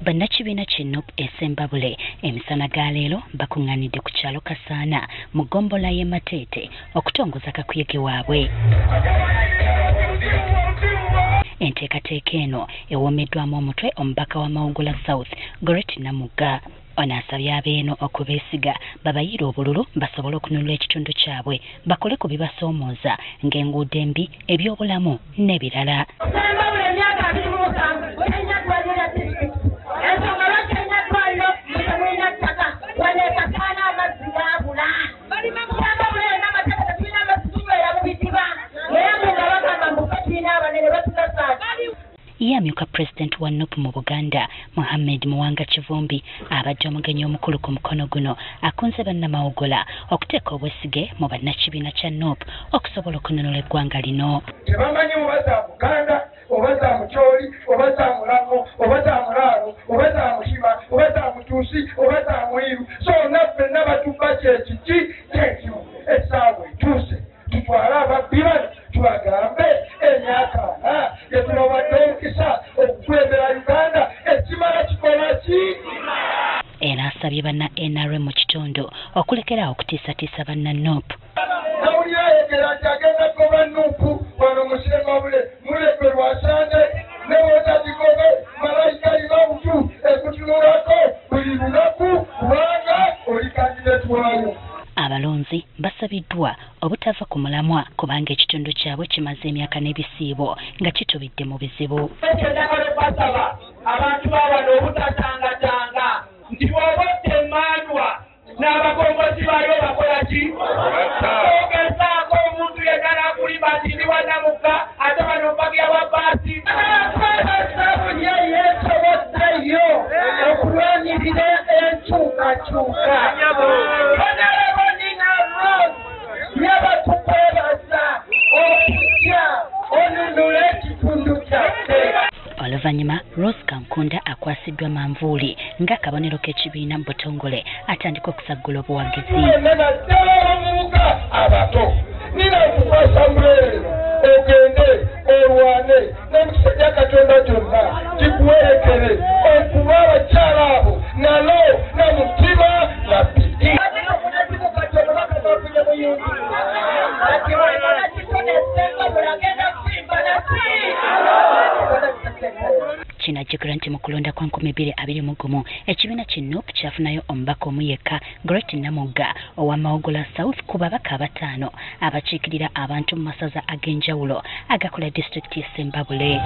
Bannakibiina ky'Nuupu Essembabule emisana ga leero bakungaanidde ku kyalo Kasaana mu ggombolola y'e Mateete okutongoza kakuyege waabwe. Enteekateeka eno ewoomeddwamu omutwe omubaka wa Mawugola South Goreti Namugga. Ono asabye abeeno okubeesiga babayire obululu basobole okununula ekitundu kyabwe bakole ku bibasoomooza ng'enguudo embi ebyobulamu n'ebirala. Yamyuka President wa Nuupu mu Buganda Mohammed Muwanga Kivumbi abadde omugenyi omukulu ku mukono guno akunze bannamawugola okuteeka obwesige mu bannakibiina kya Nuupu okusobola okununula eggwanga lino. Tebamanyi oba za Buganda oba za Mukyoli oba za Mulago oba za Mulaalo oba za Mukiba oba za Mutuusi oba za Mwiru so naffe n'abatuba kyekiki kyekimu essaawa etuuse tutwale ababbi bano tubagambe emyaka yetulobadde omukisa okukulembera Uganda ekimala kikola ki. Era asabye banna NRM mu kitundu okulekera okutiisatiisa banna Nuupu. Nawulira ayogera nti agenda kugoba Nuupu wano mu Ssembabule mulekwe Lwasande ne bw'otagigobe malayika alina obutu ekutunulako buli lunaku kubanga oli kandidate waayo. Abalonzi basabiddwa obutava ku mulamwa kubanga ekitundu kyabwe kimaze emyaka n'ebisiibo nga kitubidde mu bizibu. Basaba abantu bawano obutatangatanga nti bw'obadde emmandwa n'abakongozi bayo bakola ki? Ogezaako omuntu yenna n'akulima ati ndi wa Namugga ate bano bagira wa baasi. Buli yeesoboddeyo okulwanirira enkyukakyuka. Oluvannyuma Rose Kankunda akwasiddwa manvuuli ng'akabonero k'ekibiina mu butongole atandika okusaggula obuwagizi. Abato nina okukwasa mulero ogende olwane n'emikisa gya Katonda gyonna gikuwerekere okuba abakyala abo nalo na mutima na bbidi. Kinajjukirwa nti mu kulonda kwa 2021 ekibiina kya Nuupu kyafunayo omubaka omu yekka Goreti Namugga owa Mawugola South ku babaka abataano abakiikirira abantu mu masaza ag'enjawulo agakola disitulikiti y'e Ssembabule.